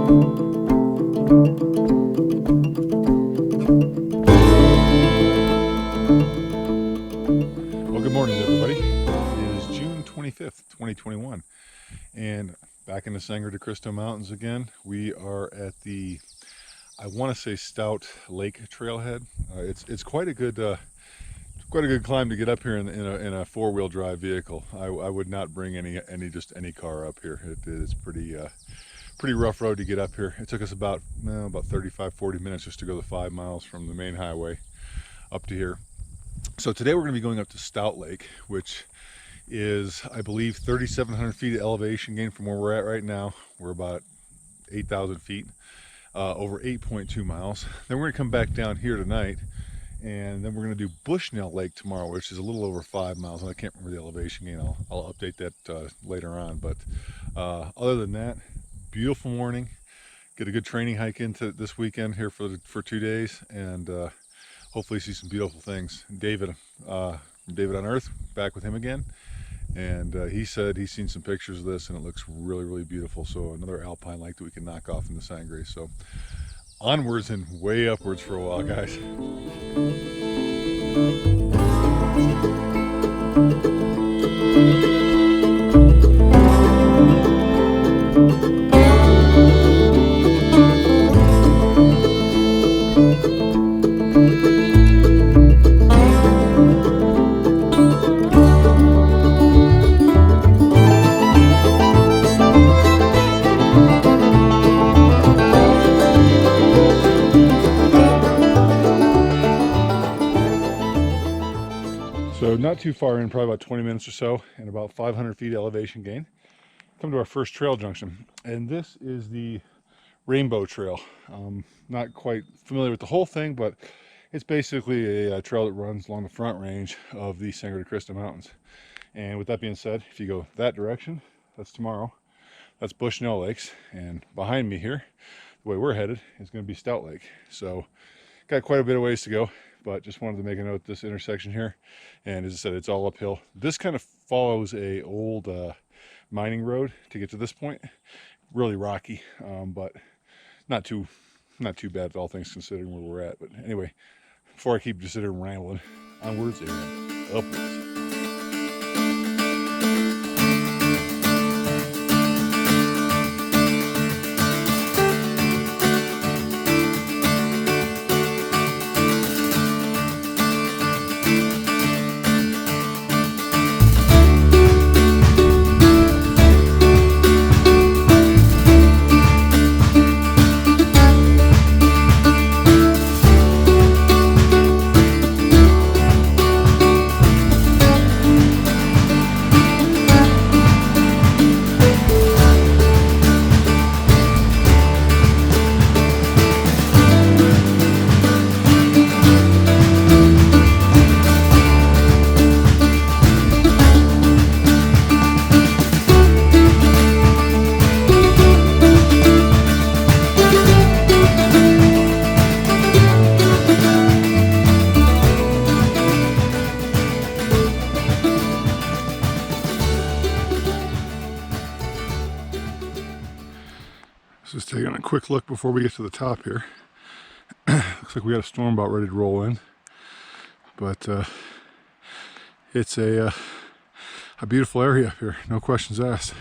Well, good morning, everybody. It is June 25th, 2021, and back in the Sange to Cristo Mountains again. We are at the, I want to say, Stout Lake trailhead. It's quite a good climb to get up here in a four-wheel drive vehicle. I would not bring any car up here. It is pretty rough road to get up here. It took us about 35-40 minutes just to go the 5 miles from the main highway up to here. So today we're going to be going up to Stout Lake, which is, I believe, 3,700 feet of elevation gain from where we're at right now. We're about 8,000 feet, over 8.2 miles. Then we're going to come back down here tonight, and then we're going to do Bushnell Lake tomorrow, which is a little over 5 miles. And I can't remember the elevation gain. I'll update that later on. But other than that, beautiful morning. Get a good training hike into this weekend here for 2 days, and hopefully see some beautiful things. David on Earth, back with him again, and he said he's seen some pictures of this and it looks really beautiful. So another alpine lake that we can knock off in the Sange. So onwards and way upwards for a while, guys. So not too far in, probably about 20 minutes or so, and about 500 feet elevation gain. Come to our first trail junction, and this is the Rainbow Trail. Not quite familiar with the whole thing, but it's basically a trail that runs along the front range of the Sange de Cristo Mountains. And with that being said, if you go that direction, that's tomorrow. That's Bushnell Lakes, and behind me here, the way we're headed, is going to be Stout Lake. So got quite a bit of ways to go, but just wanted to make a note of this intersection here. And as I said, it's all uphill. This kind of follows a old mining road to get to this point. Really rocky, but not too bad, all things considering where we're at. But anyway, before I keep just sitting and rambling, onwards and upwards. Just taking a quick look before we get to the top here. Looks like we got a storm about ready to roll in, but it's a beautiful area up here, no questions asked.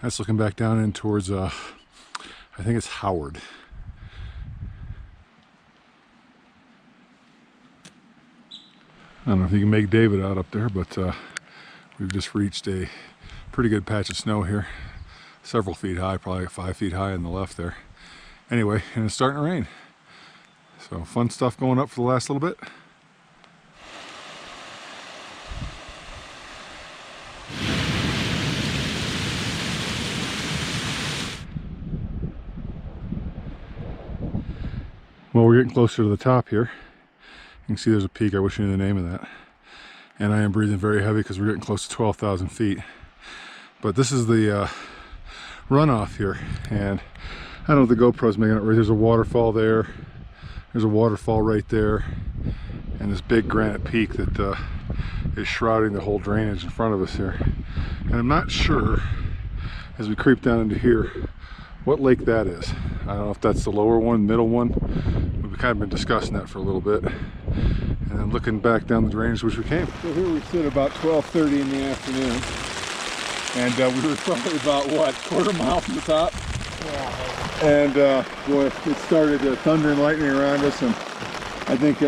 That's looking back down in towards I think it's Howard. I don't know if you can make David out up there, but we've just reached a pretty good patch of snow here. Several feet high, probably 5 feet high on the left there. Anyway, and it's starting to rain. So fun stuff going up for the last little bit. Well, we're getting closer to the top here. You can see there's a peak. I wish I knew the name of that. And I am breathing very heavy because we're getting close to 12,000 feet. But this is the runoff here, and I don't know if the GoPro's making it right. There's a waterfall there, there's a waterfall right there, and this big granite peak that is shrouding the whole drainage in front of us here. And I'm not sure, as we creep down into here, what lake that is. I don't know if that's the lower one, middle one. We've kind of been discussing that for a little bit. And then looking back down the drainage which we came. So here we sit about 12:30 in the afternoon. And we were probably about, what, quarter mile from the top? Yeah. And boy, it started thunder and lightning around us. And I think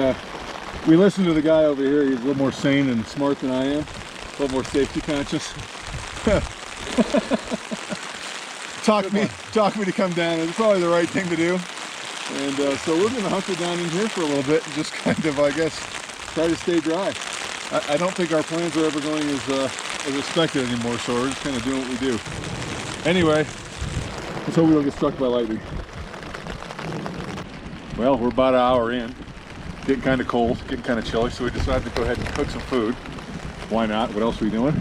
we listened to the guy over here. He's a little more sane and smart than I am. A little more safety conscious. Talk me to come down, and it's probably the right thing to do. And so we're going to hunker down in here for a little bit and just kind of, I guess, try to stay dry. I don't think our plans are ever going as expected anymore, so we're just kind of doing what we do. Anyway, let's hope we don't get struck by lightning. Well, we're about an hour in. Getting kind of cold, getting kind of chilly, so we decided to go ahead and cook some food. Why not? What else are we doing?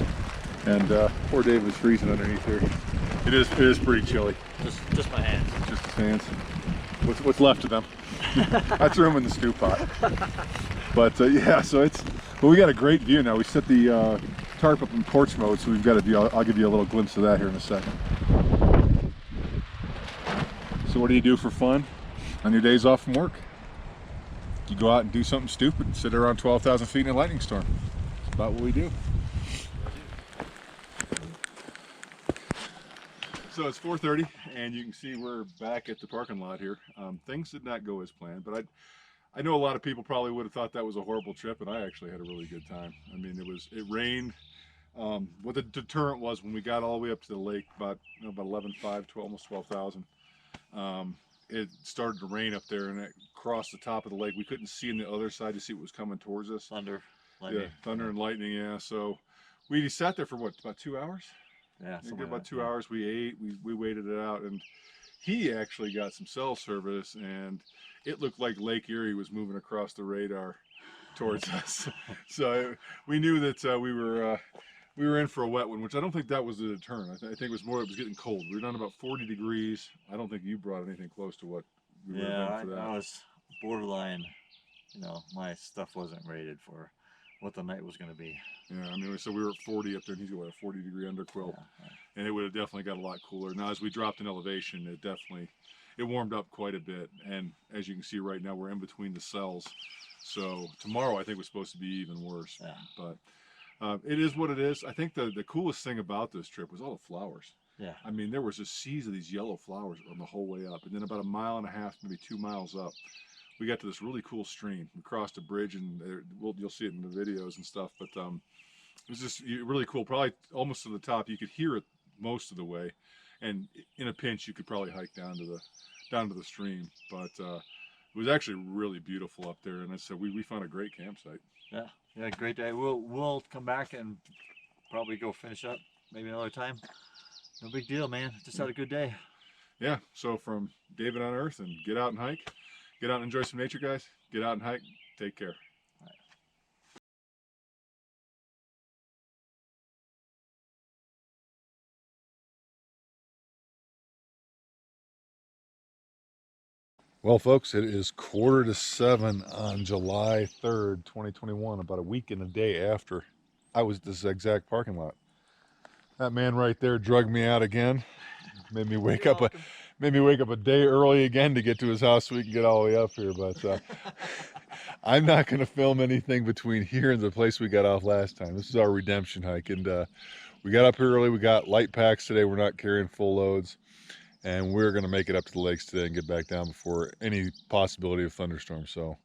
And poor David is freezing underneath here. It is pretty chilly. Just my hands. Just his hands. What's left of them? I threw them in the stew pot. But yeah, so we got a great view now. We set the tarp up in porch mode, so we've got a view. I'll give you a little glimpse of that here in a second. So what do you do for fun on your days off from work? You go out and do something stupid and sit around 12,000 feet in a lightning storm. That's about what we do. So it's 4:30, and you can see we're back at the parking lot here. Things did not go as planned, but I know a lot of people probably would have thought that was a horrible trip, and I actually had a really good time. I mean, it rained. What the deterrent was when we got all the way up to the lake, about 11,500 to almost 12,000. It started to rain up there, and it crossed the top of the lake. We couldn't see on the other side to see what was coming towards us. Thunder, lightning. Yeah, thunder and lightning. Yeah. So we sat there for what, about 2 hours? Yeah, About 2 hours. We ate, we waited it out, and he actually got some cell service, and it looked like Lake Erie was moving across the radar towards us. So we knew that we were in for a wet one, which I don't think that was the deterrent. I think it was more, it was getting cold. We were down about 40 degrees. I don't think you brought anything close to what we were doing for that. I was borderline. My stuff wasn't rated for what the night was going to be. Yeah, I mean, so we were at 40 up there, and he's got a 40-degree underquilt, and it would have definitely got a lot cooler. Now, as we dropped in elevation, it warmed up quite a bit, and as you can see right now, we're in between the cells. So tomorrow, I think, was supposed to be even worse. Yeah. But it is what it is. I think the coolest thing about this trip was all the flowers. Yeah. I mean, there was a seas of these yellow flowers on the whole way up, and then about 1.5 miles, maybe 2 miles up, we got to this really cool stream. We crossed a bridge, and you'll see it in the videos and stuff, but it was just really cool. Probably almost to the top. You could hear it most of the way, and in a pinch you could probably hike down to the stream. But it was actually really beautiful up there, and I said we found a great campsite. Yeah, great day. We'll come back and probably go finish up maybe another time. No big deal, man. Just had a good day. Yeah, so from David on Earth, and get out and hike. Get out and enjoy some nature, guys. Get out and hike. Take care. Well, folks, it is 6:45 on July 3rd, 2021, about a week and a day after I was at this exact parking lot. That man right there drugged me out again. Made me wake up a day early again to get to his house so we can get all the way up here. But I'm not going to film anything between here and the place we got off last time. This is our redemption hike, and we got up here early. We got light packs today. We're not carrying full loads, and we're going to make it up to the lakes today and get back down before any possibility of thunderstorms. So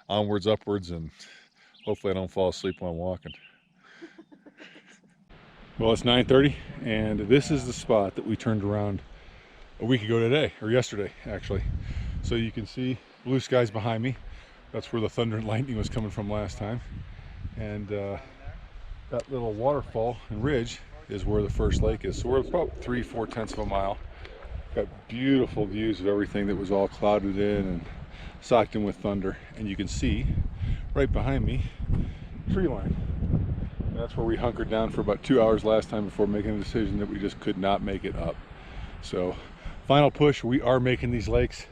onwards, upwards, and hopefully I don't fall asleep while I'm walking. Well, it's 9:30, and this is the spot that we turned around a week ago today, or yesterday actually. So you can see blue skies behind me. That's where the thunder and lightning was coming from last time. And that little waterfall and ridge is where the first lake is. So we're about 3/4 of a mile. Got beautiful views of everything that was all clouded in and socked in with thunder. And you can see right behind me, tree line. And that's where we hunkered down for about 2 hours last time before making a decision that we just could not make it up. So final push, we are making these lakes.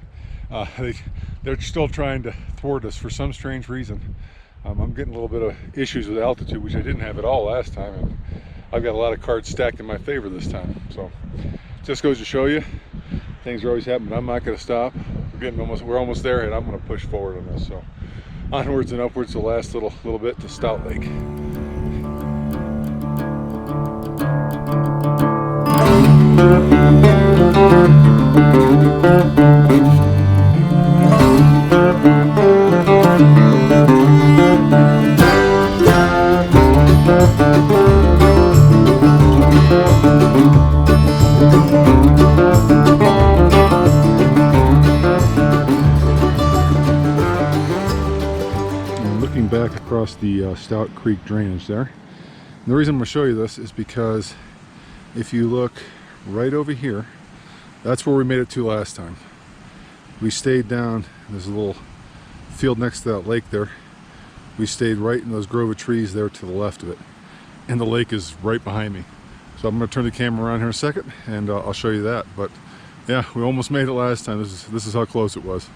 They're still trying to thwart us for some strange reason. I'm getting a little bit of issues with altitude, which I didn't have at all last time, and I've got a lot of cards stacked in my favor this time. So just goes to show you, things are always happening, but I'm not going to stop. We're almost there, and I'm going to push forward on this. So onwards and upwards the last little bit to Stout Lake. Looking back across the Stout Creek drainage there. And the reason I'm going to show you this is because if you look right over here, that's where we made it to last time. We stayed down, there's a little field next to that lake there. We stayed right in those grove of trees there to the left of it. And the lake is right behind me. So I'm going to turn the camera around here in a second and I'll show you that. But yeah, we almost made it last time. This is how close it was.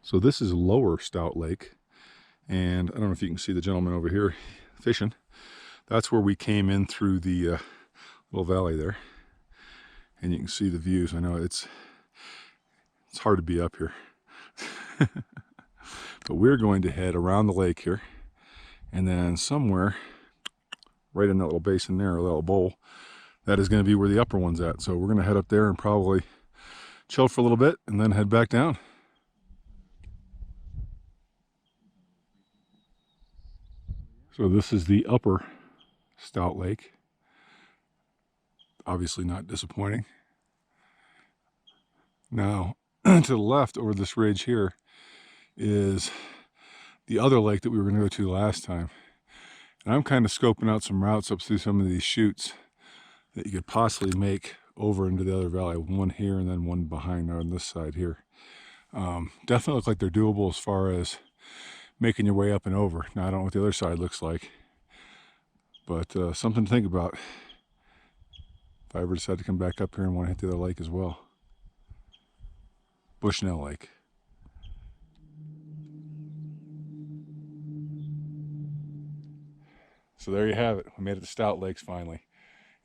So this is Lower Stout Lake, and I don't know if you can see the gentleman over here fishing. That's where we came in through the little valley there, and you can see the views. I know it's hard to be up here, but we're going to head around the lake here, and then somewhere right in that little basin there, a little bowl, that is going to be where the upper one's at. So we're going to head up there and probably chill for a little bit, and then head back down. So this is the upper Stout Lake. Obviously not disappointing. Now, to the left over this ridge here is the other lake that we were going to go to last time. And I'm kind of scoping out some routes up through some of these chutes that you could possibly make over into the other valley. One here and then one behind on this side here. Definitely look like they're doable as far as making your way up and over. Now I don't know what the other side looks like, but something to think about if I ever decide to come back up here and want to hit the other lake as well. Bushnell Lake. So there you have it. We made it to Stout Lakes finally,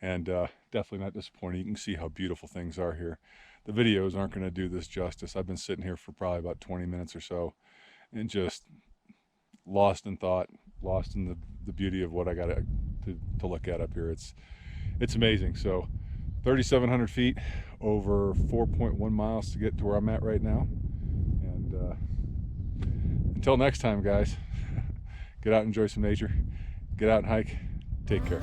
and definitely not disappointing. You can see how beautiful things are here. The videos aren't going to do this justice. I've been sitting here for probably about 20 minutes or so and just lost in thought, lost in the beauty of what I got to look at up here. It's amazing. So 3,700 feet over 4.1 miles to get to where I'm at right now. And until next time, guys, get out and enjoy some nature. Get out and hike. Take care.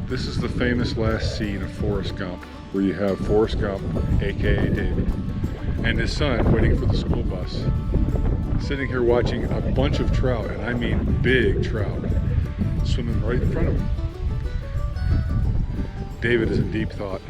This is the famous last scene of Forrest Gump, where you have Forrest Gump, aka David, and his son waiting for the school bus, sitting here watching a bunch of trout, and I mean big trout, swimming right in front of him. David is in deep thought.